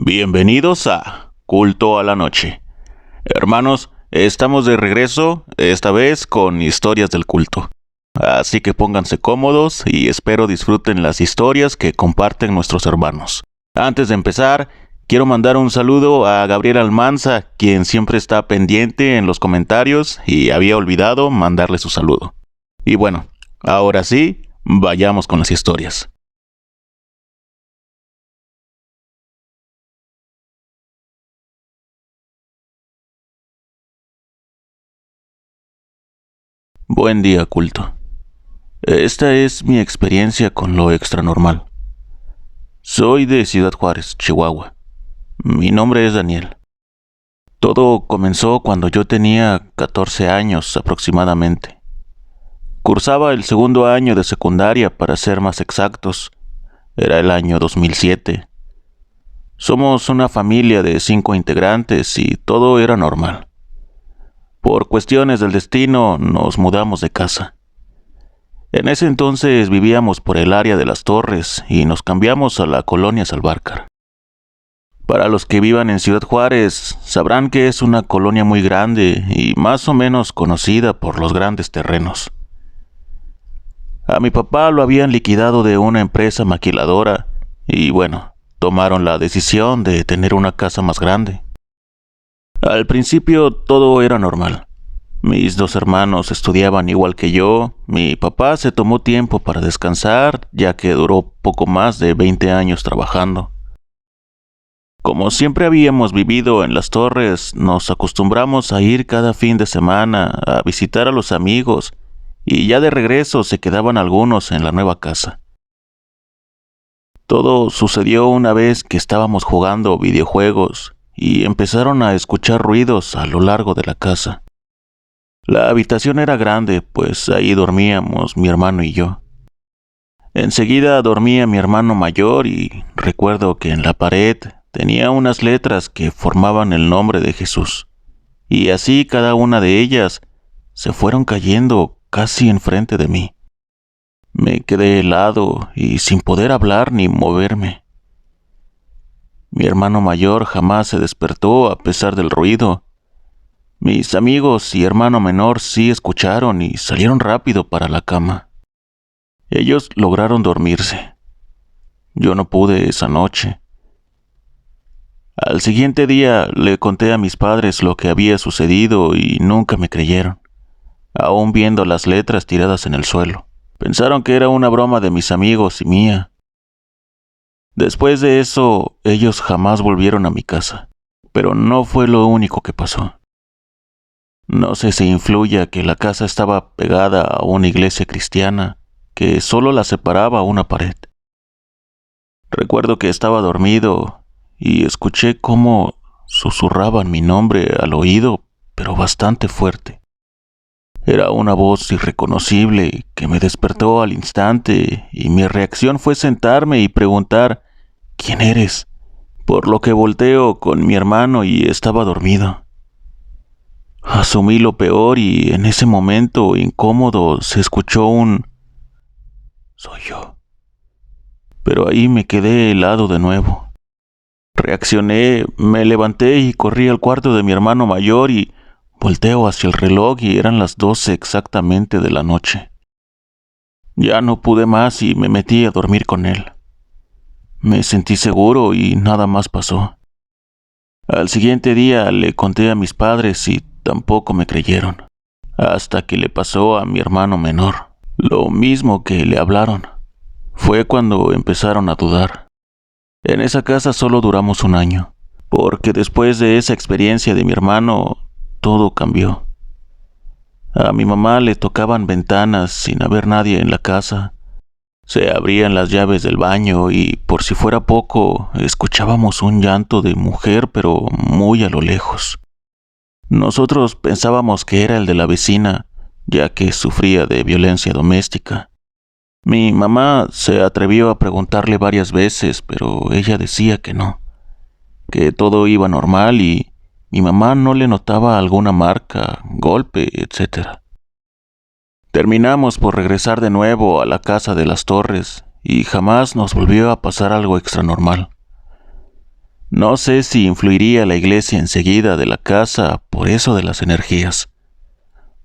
Bienvenidos a Culto a la Noche. Hermanos, estamos de regreso, esta vez con historias del culto. Así que pónganse cómodos y espero disfruten las historias que comparten nuestros hermanos. Antes de empezar, quiero mandar un saludo a Gabriel Almanza, quien siempre está pendiente en los comentarios y había olvidado mandarle su saludo. Y bueno, ahora sí, vayamos con las historias. Buen día, culto. Esta es mi experiencia con lo extranormal. Soy de Ciudad Juárez, Chihuahua. Mi nombre es Daniel. Todo comenzó cuando yo tenía 14 años aproximadamente. Cursaba el segundo año de secundaria, para ser más exactos. Era el año 2007. Somos una familia de 5 integrantes y todo era normal. Por cuestiones del destino nos mudamos de casa. En ese entonces vivíamos por el área de Las Torres y nos cambiamos a la colonia Salvarcar. Para los que vivan en Ciudad Juárez, sabrán que es una colonia muy grande y más o menos conocida por los grandes terrenos. A mi papá lo habían liquidado de una empresa maquiladora y bueno, tomaron la decisión de tener una casa más grande. Al principio todo era normal. Mis dos hermanos estudiaban igual que yo, mi papá se tomó tiempo para descansar, ya que duró poco más de 20 años trabajando. Como siempre habíamos vivido en Las Torres, nos acostumbramos a ir cada fin de semana a visitar a los amigos, y ya de regreso se quedaban algunos en la nueva casa. Todo sucedió una vez que estábamos jugando videojuegos, y empezaron a escuchar ruidos a lo largo de la casa. La habitación era grande, pues ahí dormíamos mi hermano y yo. Enseguida dormía mi hermano mayor y recuerdo que en la pared tenía unas letras que formaban el nombre de Jesús. Y así cada una de ellas se fueron cayendo casi enfrente de mí. Me quedé helado y sin poder hablar ni moverme. Mi hermano mayor jamás se despertó a pesar del ruido. Mis amigos y hermano menor sí escucharon y salieron rápido para la cama. Ellos lograron dormirse. Yo no pude esa noche. Al siguiente día le conté a mis padres lo que había sucedido y nunca me creyeron, aún viendo las letras tiradas en el suelo. Pensaron que era una broma de mis amigos y mía. Después de eso, ellos jamás volvieron a mi casa, pero no fue lo único que pasó. No sé si influya que la casa estaba pegada a una iglesia cristiana que solo la separaba una pared. Recuerdo que estaba dormido y escuché cómo susurraban mi nombre al oído, pero bastante fuerte. Era una voz irreconocible que me despertó al instante y mi reacción fue sentarme y preguntar ¿quién eres? Por lo que volteo con mi hermano y estaba dormido. Asumí lo peor y en ese momento incómodo se escuchó un «soy yo». Pero ahí me quedé helado de nuevo. Reaccioné, me levanté y corrí al cuarto de mi hermano mayor y volteo hacia el reloj y eran las 12 exactamente de la noche. Ya no pude más y me metí a dormir con él. Me sentí seguro y nada más pasó. Al siguiente día le conté a mis padres y tampoco me creyeron, hasta que le pasó a mi hermano menor. Lo mismo que le hablaron. Fue cuando empezaron a dudar. En esa casa solo duramos un año, porque después de esa experiencia de mi hermano, todo cambió. A mi mamá le tocaban ventanas sin haber nadie en la casa. Se abrían las llaves del baño y, por si fuera poco, escuchábamos un llanto de mujer, pero muy a lo lejos. Nosotros pensábamos que era el de la vecina, ya que sufría de violencia doméstica. Mi mamá se atrevió a preguntarle varias veces, pero ella decía que no, que todo iba normal y mi mamá no le notaba alguna marca, golpe, etc. Terminamos por regresar de nuevo a la casa de Las Torres y jamás nos volvió a pasar algo extranormal. No sé si influiría la iglesia enseguida de la casa por eso de las energías,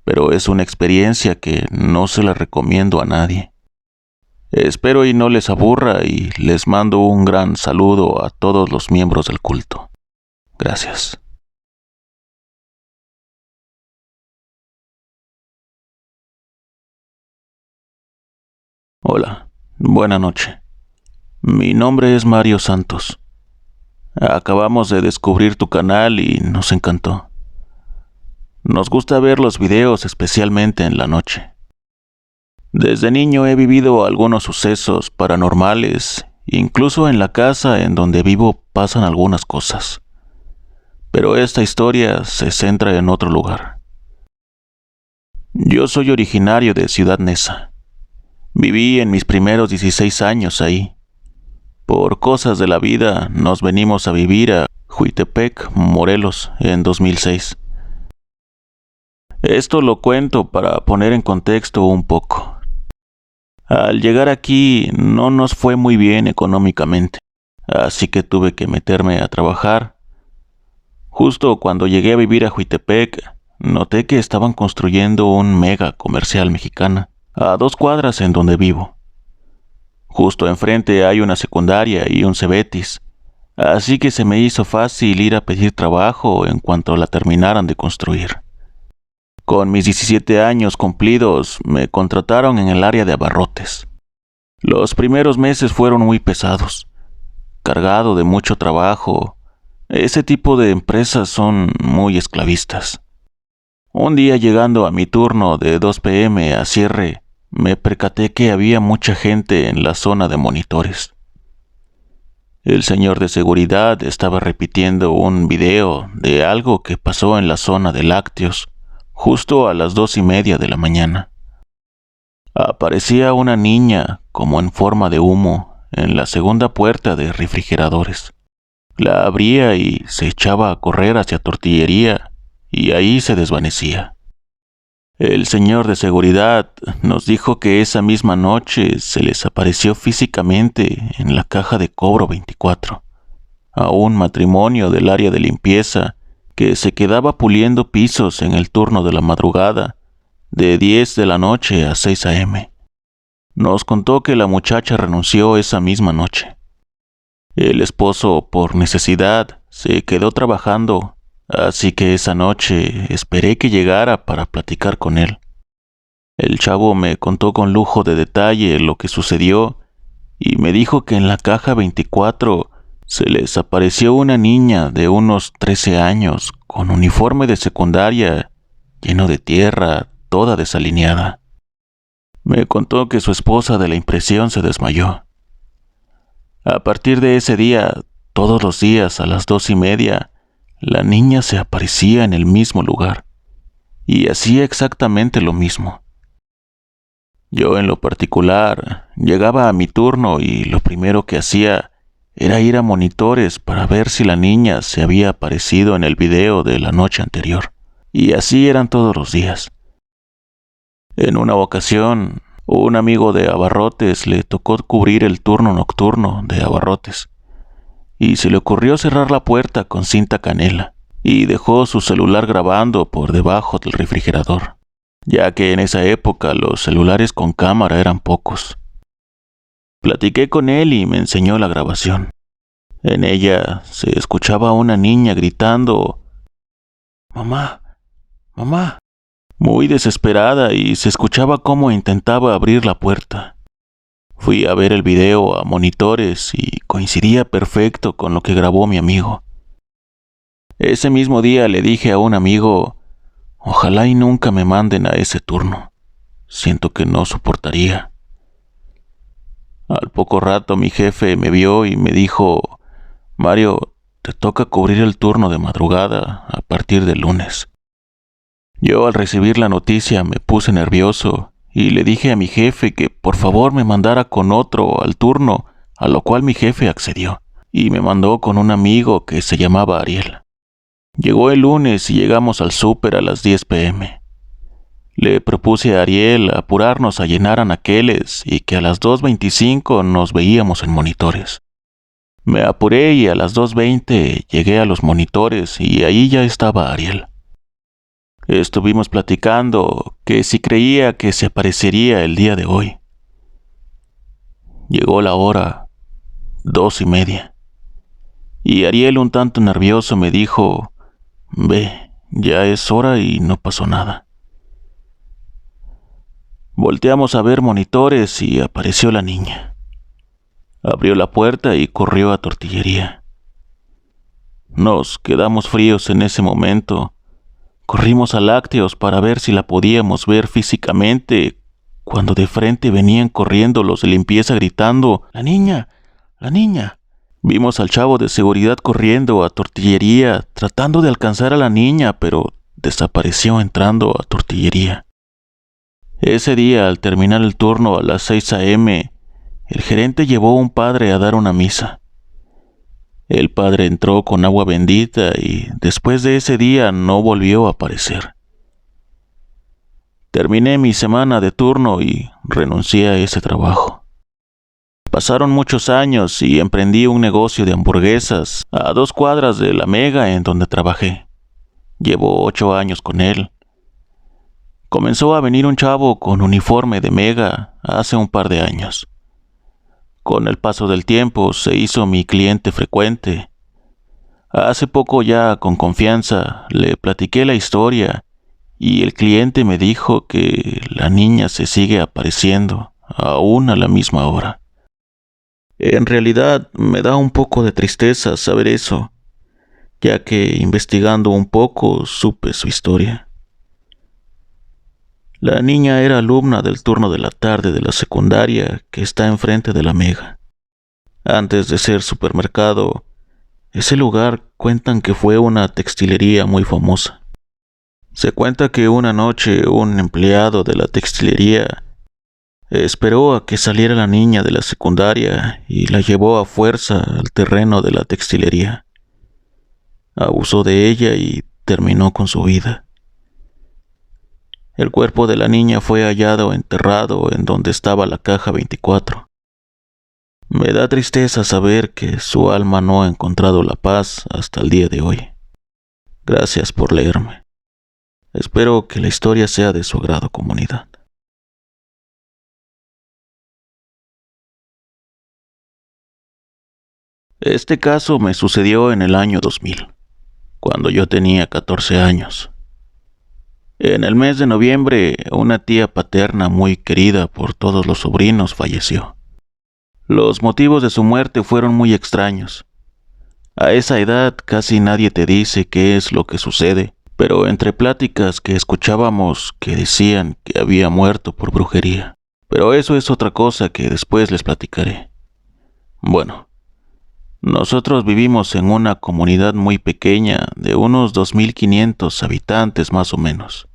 pero es una experiencia que no se la recomiendo a nadie. Espero y no les aburra y les mando un gran saludo a todos los miembros del culto. Gracias. Hola, buena noche. Mi nombre es Mario Santos. Acabamos de descubrir tu canal y nos encantó. Nos gusta ver los videos especialmente en la noche. Desde niño he vivido algunos sucesos paranormales, incluso en la casa en donde vivo pasan algunas cosas. Pero esta historia se centra en otro lugar. Yo soy originario de Ciudad Neza. Viví en mis primeros 16 años ahí. Por cosas de la vida nos venimos a vivir a Huitepec, Morelos, en 2006. Esto lo cuento para poner en contexto un poco. Al llegar aquí no nos fue muy bien económicamente, así que tuve que meterme a trabajar. Justo cuando llegué a vivir a Huitepec, noté que estaban construyendo un mega comercial mexicana, a 2 cuadras en donde vivo. Justo enfrente hay una secundaria y un Cebetis, así que se me hizo fácil ir a pedir trabajo en cuanto la terminaran de construir. Con mis 17 años cumplidos, me contrataron en el área de abarrotes. Los primeros meses fueron muy pesados, cargado de mucho trabajo. Ese tipo de empresas son muy esclavistas. Un día llegando a mi turno de 2 p.m. a cierre, me percaté que había mucha gente en la zona de monitores. El señor de seguridad estaba repitiendo un video de algo que pasó en la zona de lácteos, justo a las 2:30 de la mañana. Aparecía una niña, como en forma de humo, en la segunda puerta de refrigeradores. La abría y se echaba a correr hacia tortillería, y ahí se desvanecía. El señor de seguridad nos dijo que esa misma noche se les apareció físicamente en la caja de cobro 24 a un matrimonio del área de limpieza que se quedaba puliendo pisos en el turno de la madrugada, de 10 de la noche a 6 a.m. Nos contó que la muchacha renunció esa misma noche. El esposo, por necesidad, se quedó trabajando, así que esa noche esperé que llegara para platicar con él. El chavo me contó con lujo de detalle lo que sucedió y me dijo que en la caja 24 se les apareció una niña de unos 13 años con uniforme de secundaria, lleno de tierra, toda desalineada. Me contó que su esposa de la impresión se desmayó. A partir de ese día, todos los días a las 2:30, la niña se aparecía en el mismo lugar y hacía exactamente lo mismo. Yo en lo particular llegaba a mi turno y lo primero que hacía era ir a monitores para ver si la niña se había aparecido en el video de la noche anterior. Y así eran todos los días. En una ocasión, un amigo de abarrotes le tocó cubrir el turno nocturno de abarrotes y se le ocurrió cerrar la puerta con cinta canela y dejó su celular grabando por debajo del refrigerador, ya que en esa época los celulares con cámara eran pocos. Platiqué con él y me enseñó la grabación. En ella se escuchaba a una niña gritando «¡Mamá! ¡Mamá!», muy desesperada, y se escuchaba cómo intentaba abrir la puerta. Fui a ver el video a monitores y coincidía perfecto con lo que grabó mi amigo. Ese mismo día le dije a un amigo: «Ojalá y nunca me manden a ese turno. Siento que no soportaría». Al poco rato mi jefe me vio y me dijo: «Mario, te toca cubrir el turno de madrugada a partir del lunes». Yo al recibir la noticia me puse nervioso y le dije a mi jefe que por favor me mandara con otro al turno, a lo cual mi jefe accedió y me mandó con un amigo que se llamaba Ariel. Llegó el lunes y llegamos al súper a las 10 p.m. Le propuse a Ariel apurarnos a llenar anaqueles y que a las 2:25 nos veíamos en monitores. Me apuré y a las 2:20 llegué a los monitores y ahí ya estaba Ariel. Estuvimos platicando que si creía que se aparecería el día de hoy. Llegó la hora, 2:30. Y Ariel, un tanto nervioso, me dijo: «Ve, ya es hora y no pasó nada». Volteamos a ver monitores y apareció la niña. Abrió la puerta y corrió a Tortillería. Nos quedamos fríos en ese momento. Corrimos a Lácteos para ver si la podíamos ver físicamente, cuando de frente venían corriendo los de limpieza gritando: «¡La niña! ¡La niña!». Vimos al chavo de seguridad corriendo a Tortillería, tratando de alcanzar a la niña, pero desapareció entrando a Tortillería. Ese día, al terminar el turno a las 6 a.m., el gerente llevó a un padre a dar una misa. El padre entró con agua bendita y después de ese día no volvió a aparecer. Terminé mi semana de turno y renuncié a ese trabajo. Pasaron muchos años y emprendí un negocio de hamburguesas a 2 cuadras de la Mega en donde trabajé. Llevo 8 años con él. Comenzó a venir un chavo con uniforme de Mega hace un par de años. Con el paso del tiempo se hizo mi cliente frecuente. Hace poco, ya con confianza, le platiqué la historia y el cliente me dijo que la niña se sigue apareciendo, aún a la misma hora. En realidad me da un poco de tristeza saber eso, ya que investigando un poco supe su historia. La niña era alumna del turno de la tarde de la secundaria que está enfrente de la Mega. Antes de ser supermercado, ese lugar cuentan que fue una textilería muy famosa. Se cuenta que una noche un empleado de la textilería esperó a que saliera la niña de la secundaria y la llevó a fuerza al terreno de la textilería. Abusó de ella y terminó con su vida. El cuerpo de la niña fue hallado enterrado en donde estaba la caja 24. Me da tristeza saber que su alma no ha encontrado la paz hasta el día de hoy. Gracias por leerme. Espero que la historia sea de su agrado, comunidad. Este caso me sucedió en el año 2000, cuando yo tenía 14 años. En el mes de noviembre, una tía paterna muy querida por todos los sobrinos falleció. Los motivos de su muerte fueron muy extraños. A esa edad casi nadie te dice qué es lo que sucede, pero entre pláticas que escuchábamos que decían que había muerto por brujería. Pero eso es otra cosa que después les platicaré. Bueno, nosotros vivimos en una comunidad muy pequeña de unos 2.500 habitantes más o menos.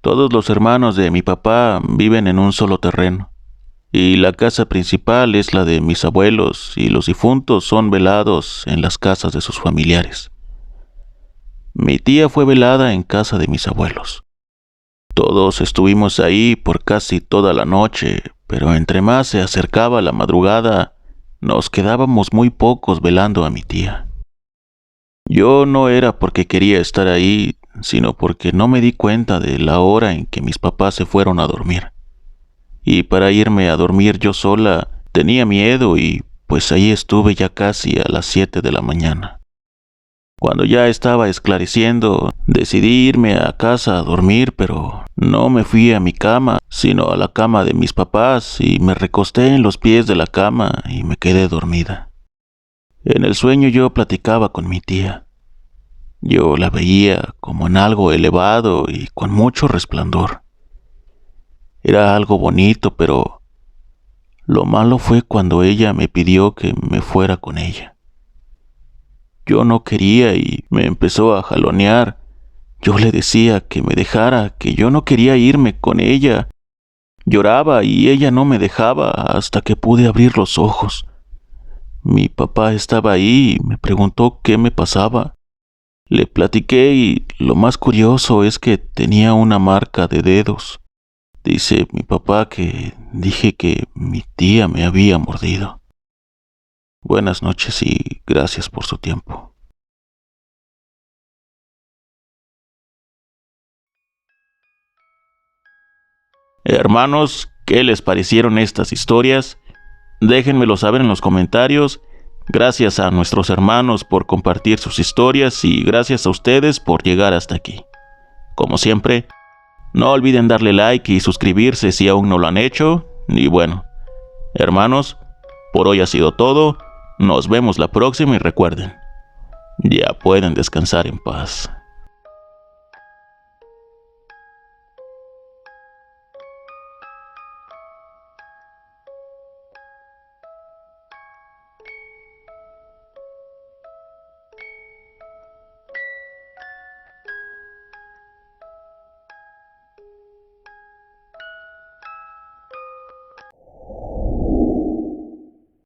Todos los hermanos de mi papá viven en un solo terreno, y la casa principal es la de mis abuelos y los difuntos son velados en las casas de sus familiares. Mi tía fue velada en casa de mis abuelos. Todos estuvimos ahí por casi toda la noche, pero entre más se acercaba la madrugada, nos quedábamos muy pocos velando a mi tía. Yo no era porque quería estar ahí, sino porque no me di cuenta de la hora en que mis papás se fueron a dormir. Y para irme a dormir yo sola tenía miedo y pues ahí estuve ya casi a las 7 de la mañana. Cuando ya estaba esclareciendo, decidí irme a casa a dormir, pero no me fui a mi cama, sino a la cama de mis papás y me recosté en los pies de la cama y me quedé dormida. En el sueño yo platicaba con mi tía. Yo la veía como en algo elevado y con mucho resplandor. Era algo bonito, pero lo malo fue cuando ella me pidió que me fuera con ella. Yo no quería y me empezó a jalonear. Yo le decía que me dejara, que yo no quería irme con ella. Lloraba y ella no me dejaba hasta que pude abrir los ojos. Mi papá estaba ahí y me preguntó qué me pasaba. Le platiqué y lo más curioso es que tenía una marca de dedos. Dice mi papá que dije que mi tía me había mordido. Buenas noches y gracias por su tiempo. Hermanos, ¿qué les parecieron estas historias? Déjenmelo saber en los comentarios. Gracias a nuestros hermanos por compartir sus historias y gracias a ustedes por llegar hasta aquí. Como siempre, no olviden darle like y suscribirse si aún no lo han hecho. Y bueno, hermanos, por hoy ha sido todo. Nos vemos la próxima y recuerden, ya pueden descansar en paz.